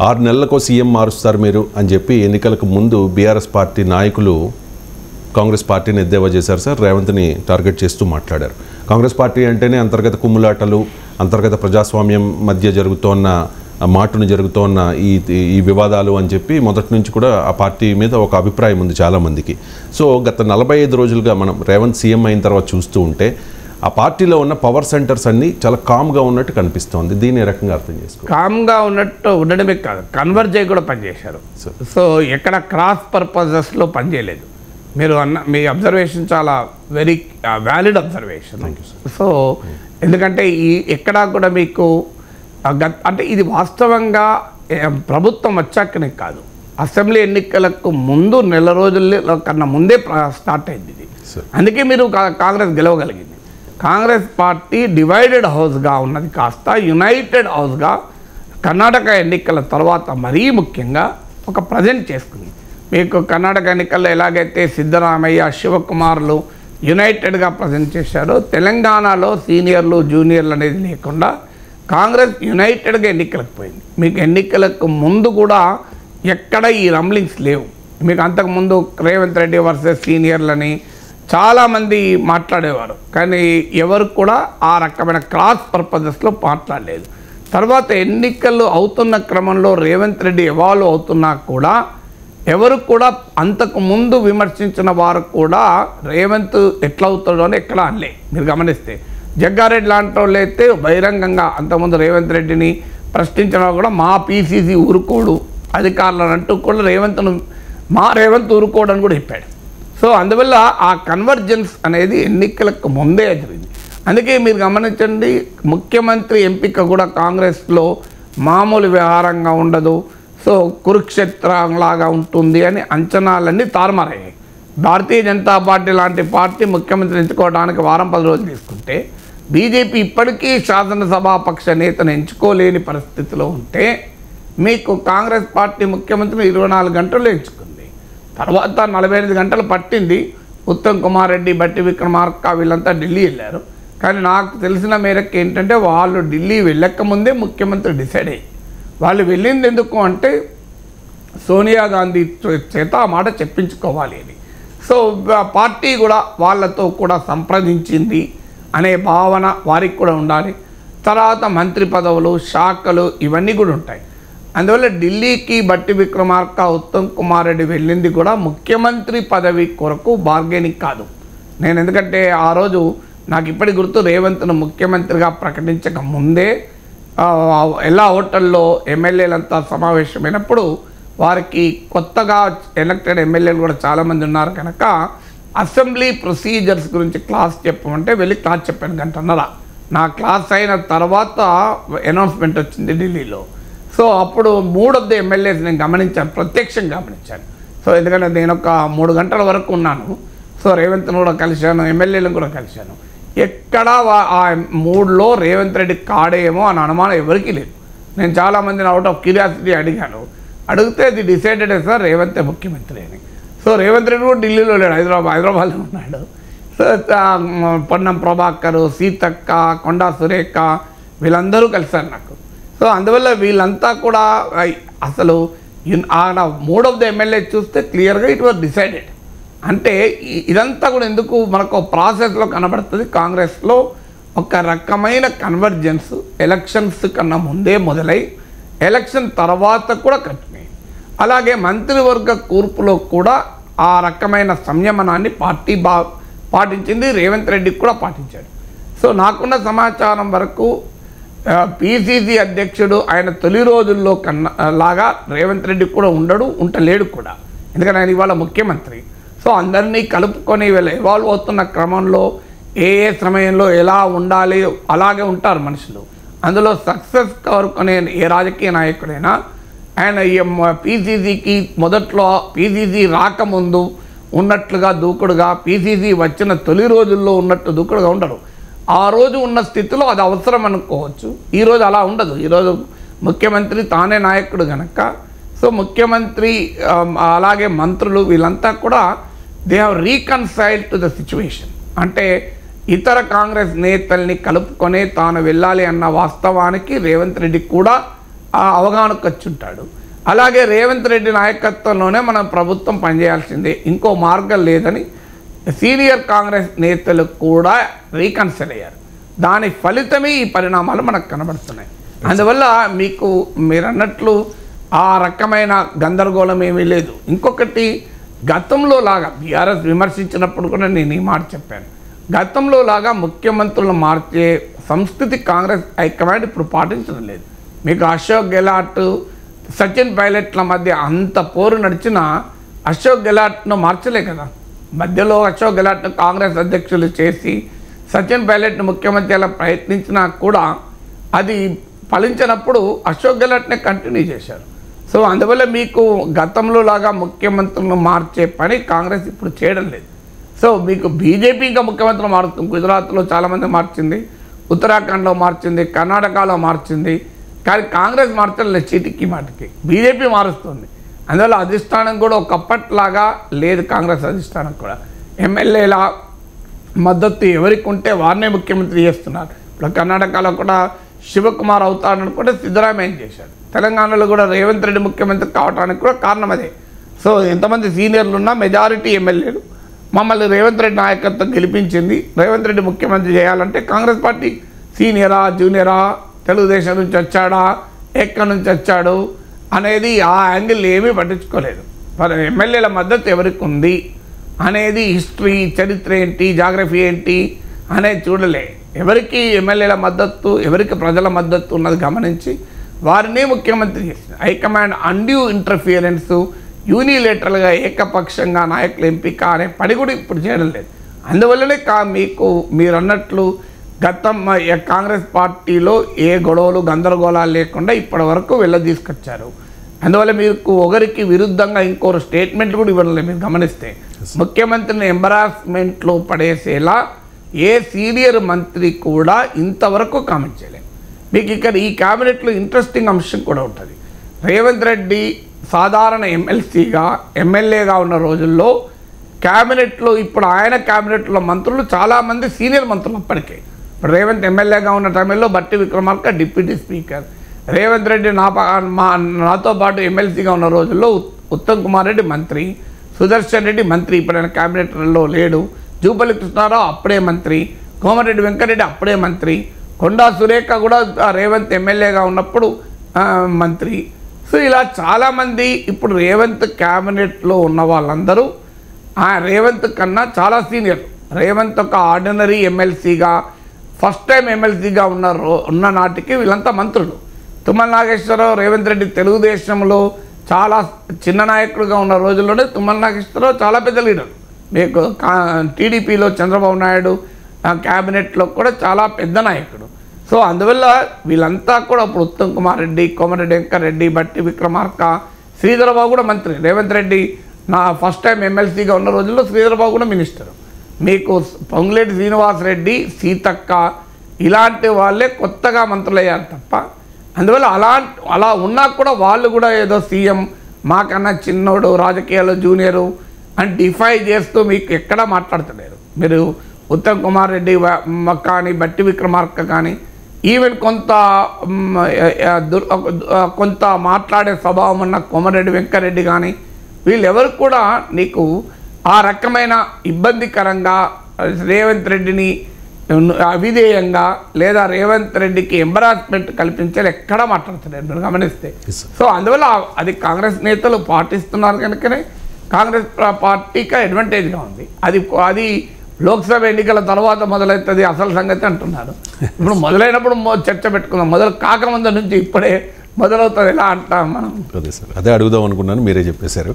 6 నెలలకు సీఎం మారుస్తారు మీరు అని చెప్పి ఎన్నికలకు ముందు బీఆర్ఎస్ పార్టీ నాయకులు కాంగ్రెస్ పార్టీని ఎద్దేవా చేశారు సార్. రేవంత్ని టార్గెట్ చేస్తూ మాట్లాడారు. కాంగ్రెస్ పార్టీ అంటేనే అంతర్గత కుమ్ములాటలు, అంతర్గత ప్రజాస్వామ్యం మధ్య జరుగుతోన్న జరుగుతోన్న ఈ వివాదాలు అని చెప్పి మొదటి నుంచి కూడా ఆ పార్టీ మీద ఒక అభిప్రాయం ఉంది చాలామందికి. సో గత 45 రోజులుగా మనం రేవంత్ సీఎం అయిన తర్వాత చూస్తూ ఉంటే ఆ పార్టీలో ఉన్న పవర్ సెంటర్స్ అన్నీ చాలా కామ్గా ఉన్నట్టు కనిపిస్తోంది. దీన్ని ఏ రకంగా అర్థం చేసుకో? కామ్గా ఉన్నట్టు ఉండడమే కాదు, కన్వర్జ్ అయ్యి కూడా పనిచేశారు. సో ఎక్కడ క్రాస్ పర్పజెస్లో పనిచేయలేదు. మీరు మీ అబ్జర్వేషన్ చాలా వెరీ వ్యాలిడ్ అబ్జర్వేషన్. సో ఎందుకంటే ఎక్కడా కూడా మీకు అంటే ఇది వాస్తవంగా ప్రభుత్వం వచ్చాకనే కాదు, అసెంబ్లీ ఎన్నికలకు ముందు నెల రోజుల కన్నా ముందే స్టార్ట్ అయింది ఇది. అందుకే మీరు కాంగ్రెస్ గెలవగలిగింది. కాంగ్రెస్ పార్టీ డివైడెడ్ హౌస్గా ఉన్నది కాస్త యునైటెడ్ హౌస్గా కర్ణాటక ఎన్నికల తర్వాత మరీ ముఖ్యంగా ఒక ప్రజెంట్ చేసుకుంది. మీకు కర్ణాటక ఎన్నికల్లో ఎలాగైతే సిద్ధరామయ్య, శివకుమార్లు యునైటెడ్గా ప్రజెంట్ చేశారో, తెలంగాణలో సీనియర్లు జూనియర్లు అనేది లేకుండా కాంగ్రెస్ యునైటెడ్గా ఎన్నికలకు పోయింది. మీకు ఎన్నికలకు ముందు కూడా ఎక్కడ ఈ రంబ్లింగ్స్ లేవు. మీకు అంతకుముందు రేవంత్ రెడ్డి వర్సెస్ సీనియర్లని చాలామంది మాట్లాడేవారు, కానీ ఎవరు కూడా ఆ రకమైన క్రాస్ పర్పజెస్లో మాట్లాడలేదు. తర్వాత ఎన్నికలు అవుతున్న క్రమంలో రేవంత్ రెడ్డి ఎవాల్వ్ అవుతున్నా కూడా ఎవరు కూడా అంతకు ముందు విమర్శించిన వారు కూడా రేవంత్ ఎట్లా అవుతాడో అని ఎక్కడ అనలే. మీరు గమనిస్తే జగ్గారెడ్డి లాంటి వాళ్ళు అయితే బహిరంగంగా అంతకుముందు రేవంత్ రెడ్డిని ప్రశ్నించిన కూడా మా పీసీసీ ఊరుకోడు అధికారులను అంటూ కూడా రేవంత్ ఊరుకోవడానికి కూడా చెప్పాడు. సో అందువల్ల ఆ కన్వర్జెన్స్ అనేది ఎన్నికలకు ముందే జరిగింది. అందుకే మీరు గమనించండి, ముఖ్యమంత్రి ఎంపిక కూడా కాంగ్రెస్లో మామూలు వ్యవహారంగా ఉండదు. సో కురుక్షేత్రంలాగా ఉంటుంది అని అంచనాలన్నీ తారుమారయ్యాయి. భారతీయ జనతా పార్టీ లాంటి పార్టీ ముఖ్యమంత్రి ఎంచుకోవడానికి 10 రోజులు తీసుకుంటే, బీజేపీ ఇప్పటికీ శాసనసభాపక్ష నేతను ఎంచుకోలేని పరిస్థితిలో ఉంటే, మీకు కాంగ్రెస్ పార్టీ ముఖ్యమంత్రిని 24 గంటల్లో ఎంచుకుంది. తర్వాత 45 గంటలు పట్టింది. ఉత్తమ్ కుమార్ రెడ్డి, బట్టి విక్రమార్క వీళ్ళంతా ఢిల్లీ వెళ్ళారు. కానీ నాకు తెలిసిన మేరకు ఏంటంటే వాళ్ళు ఢిల్లీ వెళ్ళకముందే ముఖ్యమంత్రి డిసైడ్ అయ్యి, వాళ్ళు వెళ్ళింది ఎందుకు అంటే సోనియా గాంధీ చేత ఆ మాట చెప్పించుకోవాలి అని. సో పార్టీ కూడా వాళ్ళతో కూడా సంప్రదించింది అనే భావన వారికి కూడా ఉండాలి. తర్వాత మంత్రి పదవులు, శాఖలు ఇవన్నీ కూడా ఉంటాయి. అందువల్ల ఢిల్లీకి బట్టి విక్రమార్క, ఉత్తమ్ కుమార్ రెడ్డి వెళ్ళింది కూడా ముఖ్యమంత్రి పదవి కొరకు బార్గెనింగ్ కాదు. నేను ఎందుకంటే ఆ రోజు నాకు ఇప్పటి గుర్తు, రేవంత్ను ముఖ్యమంత్రిగా ప్రకటించక ముందే ఎలా హోటల్లో ఎమ్మెల్యేలంతా సమావేశమైనప్పుడు వారికి కొత్తగా ఎలక్టెడ్ ఎమ్మెల్యేలు కూడా చాలామంది ఉన్నారు కనుక అసెంబ్లీ ప్రొసీజర్స్ గురించి క్లాస్ చెప్పమంటే వెళ్ళి క్లాస్ చెప్పాను 1.5 గంటల. నా క్లాస్ అయిన తర్వాత అనౌన్స్మెంట్ వచ్చింది ఢిల్లీలో. సో అప్పుడు 3 of the ఎమ్మెల్యేస్ నేను గమనించాను, ప్రత్యక్షంగా గమనించాను. సో ఎందుకంటే నేను ఒక 3 గంటల వరకు ఉన్నాను. సో రేవంత్ను కూడా కలిశాను, ఎమ్మెల్యేలను కూడా కలిశాను. ఎక్కడా ఆ 3లో రేవంత్ రెడ్డి కాడేమో అని అనుమానం ఎవరికీ లేదు. నేను చాలామందిని అవుట్ ఆఫ్ క్యూరియాసిటీ అడిగాను. అడిగితే అది డిసైడెడ్ సార్ రేవంతే ముఖ్యమంత్రి అని. సో రేవంత్ రెడ్డి కూడా ఢిల్లీలో లేడు, హైదరాబాద్లో ఉన్నాడు. సో పొన్నం ప్రభాకర్, సీతక్క, కొండా సురేఖ వీళ్ళందరూ కలిశారు నాకు. సో అందువల్ల వీళ్ళంతా కూడా అసలు 3 of the ఎమ్మెల్యే చూస్తే క్లియర్గా ఇట్ వాజ్ డిసైడెడ్. అంటే ఇదంతా కూడా ఎందుకు మనకు ప్రాసెస్లో కనబడుతుంది. కాంగ్రెస్లో ఒక రకమైన కన్వర్జెన్స్ ఎలక్షన్స్ కన్నా ముందే మొదలై ఎలక్షన్ తర్వాత కూడా కంటిన్యూ. అలాగే మంత్రివర్గ కూర్పులో కూడా ఆ రకమైన సంయమనాన్ని పార్టీ పాటించింది, రేవంత్ రెడ్డికి కూడా పాటించాడు. సో నాకున్న సమాచారం వరకు పిసిసి అధ్యక్షుడు ఆయన తొలి రోజుల్లో లాగా రేవంత్ రెడ్డి కూడా ఉండలేడు కూడా, ఎందుకంటే ఆయన ఇవాళ ముఖ్యమంత్రి. సో అందరినీ కలుపుకొని వీళ్ళు ఎవాల్వ్ అవుతున్న క్రమంలో ఏ సమయంలో ఎలా ఉండాలి అలాగే ఉంటారు మనుషులు. అందులో సక్సెస్ కోరుకునే ఏ రాజకీయ నాయకుడైనా ఆయన పిసిసికి మొదట్లో పిసిసి రాకముందు ఉన్నట్లుగా దూకుడుగా, పిసిసి వచ్చిన తొలి రోజుల్లో ఉన్నట్టు దూకుడుగా ఉండరు. ఆ రోజు ఉన్న స్థితిలో అది అవసరం అనుకోవచ్చు. ఈరోజు అలా ఉండదు. ఈరోజు ముఖ్యమంత్రి తానే నాయకుడు కనుక, సో ముఖ్యమంత్రి అలాగే మంత్రులు వీళ్ళంతా కూడా they have reconciled to the situation. అంటే ఇతర కాంగ్రెస్ నేతల్ని కలుపుకొనే తాను వెళ్ళాలి అన్న వాస్తవానికి రేవంత్ రెడ్డి కూడా అవగాహనకు వచ్చి ఉంటాడు. అలాగే రేవంత్ రెడ్డి నాయకత్వంలోనే మనం ప్రభుత్వం పనిచేయాల్సిందే, ఇంకో మార్గం లేదని సీనియర్ కాంగ్రెస్ నేతలు కూడా రీకన్సిడర్ అయ్యారు. దాని ఫలితమే ఈ పరిణామాలు మనకు కనబడుతున్నాయి. అందువల్ల మీకు మీరు అన్నట్లు ఆ రకమైన గందరగోళం ఏమీ లేదు. ఇంకొకటి, గతంలో లాగా బీఆర్ఎస్ విమర్శించినప్పుడు కూడా నేను ఈ మాట చెప్పాను, గతంలో లాగా ముఖ్యమంత్రులను మార్చే సంస్కృతి కాంగ్రెస్ హైకమాండ్ ఇప్పుడు పాటించడం లేదు. మీకు అశోక్ గెహ్లాట్, సచిన్ పైలట్ల మధ్య అంత పోరు నడిచినా అశోక్ గెహ్లాట్ను మార్చలే కదా. మధ్యలో అశోక్ గెహ్లాట్ను కాంగ్రెస్ అధ్యక్షులు చేసి సచిన్ పైలట్ను ముఖ్యమంత్రి అలా ప్రయత్నించినా కూడా అది ఫలించినప్పుడు అశోక్ గెహ్లాట్నే కంటిన్యూ చేశారు. సో అందువల్ల మీకు గతంలో లాగా ముఖ్యమంత్రులను మార్చే పని కాంగ్రెస్ ఇప్పుడు చేయడం లేదు. సో మీకు బీజేపీ ఇంకా ముఖ్యమంత్రులు మారుతుంది. గుజరాత్లో చాలామంది మార్చింది, ఉత్తరాఖండ్లో మార్చింది, కర్ణాటకలో మార్చింది, కానీ కాంగ్రెస్ మార్చడం లేదు. చీటికి మాటికి బీజేపీ మారుస్తుంది. అందువల్ల అధిష్టానం కూడా ఒకప్పట్లాగా లేదు. కాంగ్రెస్ అధిష్టానం కూడా ఎమ్మెల్యేల మద్దతు ఎవరికి ఉంటే వారినే ముఖ్యమంత్రి చేస్తున్నారు. ఇప్పుడు కర్ణాటకలో కూడా శివకుమార్ అవుతాడనుకుంటే సిద్ధరామయ్య చేశాడు. తెలంగాణలో కూడా రేవంత్ రెడ్డి ముఖ్యమంత్రి కావడానికి కూడా కారణం అదే. సో ఎంతమంది సీనియర్లు ఉన్నా మెజారిటీ ఎమ్మెల్యేలు మమ్మల్ని రేవంత్ రెడ్డి నాయకత్వం గెలిపించింది, రేవంత్ రెడ్డి ముఖ్యమంత్రి చేయాలంటే కాంగ్రెస్ పార్టీ సీనియరా జూనియరా, తెలుగుదేశం నుంచి వచ్చాడా, ఎక్కడి నుంచి వచ్చాడు అనేది ఆ యాంగిల్ ఏమీ పట్టించుకోలేదు. మరి ఎమ్మెల్యేల మద్దతు ఎవరికి ఉంది అనేది హిస్టరీ, చరిత్ర ఏంటి, జాగ్రఫీ ఏంటి అనేది చూడలే. ఎవరికి ఎమ్మెల్యేల మద్దతు, ఎవరికి ప్రజల మద్దతు ఉన్నది గమనించి వారిని ముఖ్యమంత్రి చేసింది. హైకమాండ్ అన్డ్యూ ఇంటర్ఫియరెన్స్, యూనిలేటరల్గా ఏకపక్షంగా నాయకుల ఎంపిక అనే పని కూడా ఇప్పుడు చేయడం లేదు. అందువల్లనే మీకు మీరు అన్నట్లు కాంగ్రెస్ పార్టీలో ఏ గొడవలు గందరగోళాలు లేకుండా ఇప్పటి వరకు తీసుకొచ్చారు. అందువల్ల మీకు ఒకరికి విరుద్ధంగా ఇంకొక స్టేట్మెంట్ కూడా ఇవ్వడం లేదు. మీరు గమనిస్తే ముఖ్యమంత్రిని ఎంబరాస్మెంట్లో పడేసేలా ఏ సీనియర్ మంత్రి కూడా ఇంతవరకు కామెంట్ చేయలేదు. మీకు ఇక్కడ ఈ క్యాబినెట్లో ఇంట్రెస్టింగ్ అంశం కూడా ఉంటుంది. రేవంత్ రెడ్డి సాధారణ ఎమ్మెల్సీగా ఎమ్మెల్యేగా ఉన్న రోజుల్లో క్యాబినెట్లో, ఇప్పుడు ఆయన క్యాబినెట్లో మంత్రులు చాలామంది సీనియర్ మంత్రులు అప్పటికే. ఇప్పుడు రేవంత్ ఎమ్మెల్యేగా ఉన్న టైంలో బట్టి విక్రమార్క డిప్యూటీ స్పీకర్, రేవంత్ రెడ్డి నాతో పాటు ఎమ్మెల్సీగా ఉన్న రోజుల్లో ఉత్తమ్ కుమార్ రెడ్డి మంత్రి, సుదర్శన్ రెడ్డి మంత్రి, ఇప్పుడు ఆయన క్యాబినెట్లో లేడు, జూపల్లి కృష్ణారావు అప్పుడే మంత్రి, కోమటిరెడ్డి వెంకటరెడ్డి అప్పుడే మంత్రి, కొండా సురేఖ కూడా రేవంత్ ఎమ్మెల్యేగా ఉన్నప్పుడు మంత్రి. సో ఇలా చాలామంది ఇప్పుడు రేవంత్ క్యాబినెట్లో ఉన్న వాళ్ళందరూ రేవంత్ కన్నా చాలా సీనియర్. రేవంత్ ఒక ఆర్డినరీ ఎమ్మెల్సీగా ఫస్ట్ టైం ఎమ్మెల్సీగా ఉన్న నాటికి వీళ్ళంతా మంత్రులు. తుమ్మల నాగేశ్వరరావు రేవంత్ రెడ్డి తెలుగుదేశంలో చాలా చిన్న నాయకుడుగా ఉన్న రోజుల్లోనే తుమ్మల నాగేశ్వరరావు చాలా పెద్ద లీడర్. మీకు టీడీపీలో చంద్రబాబు నాయుడు క్యాబినెట్లో కూడా చాలా పెద్ద నాయకుడు. సో అందువల్ల వీళ్ళంతా కూడా ఇప్పుడు ఉత్తమ్ కుమార్ రెడ్డి, కోమటిరెడ్డి వెంకటరెడ్డి, బట్టి విక్రమార్క, శ్రీధరబాబు కూడా మంత్రి. రేవంత్ రెడ్డి ఫస్ట్ టైం ఎమ్మెల్సీగా ఉన్న రోజుల్లో శ్రీధరబాబు కూడా మినిస్టర్. మీకు పొంగులేటి శ్రీనివాస్ రెడ్డి, సీతక్క ఇలాంటి వాళ్ళే కొత్తగా మంత్రులయ్యారు తప్ప, అందువల్ల అలా ఉన్నా కూడా వాళ్ళు కూడా ఏదో సీఎం మాకన్నా చిన్నోడు, రాజకీయాల్లో జూనియరు అని డిఫై చేస్తూ మీకు ఎక్కడా మాట్లాడుతున్నారు. మీరు ఉత్తమ్ కుమార్ రెడ్డి కానీ, బట్టి విక్రమార్క కానీ, ఈవెన్ కొంత మాట్లాడే స్వభావం ఉన్న కోమటిరెడ్డి వెంకటరెడ్డి కానీ, వీళ్ళెవరు కూడా నీకు ఆ రకమైన ఇబ్బందికరంగా రేవంత్ రెడ్డిని అవిధేయంగా లేదా రేవంత్ రెడ్డికి ఎంబరాస్మెంట్ కల్పించాలి ఎక్కడా మాట్లాడుతున్నారు మీరు గమనిస్తే. సో అందువల్ల అది కాంగ్రెస్ నేతలు పాటిస్తున్నారు కనుకనే కాంగ్రెస్ పార్టీకి అడ్వాంటేజ్గా ఉంది. అది లోక్సభ ఎన్నికల తర్వాత మొదలవుతుంది అసలు సంగతి అంటున్నారు. ఇప్పుడు మొదలైనప్పుడు చర్చ పెట్టుకుందాం, మొదలు కాకముందు నుంచి ఇప్పుడే మొదలవుతుంది ఎలా అంటాం మనం. అదే సార్, అదే అడుగుదాం అనుకున్నాను, మీరే చెప్పేశారు.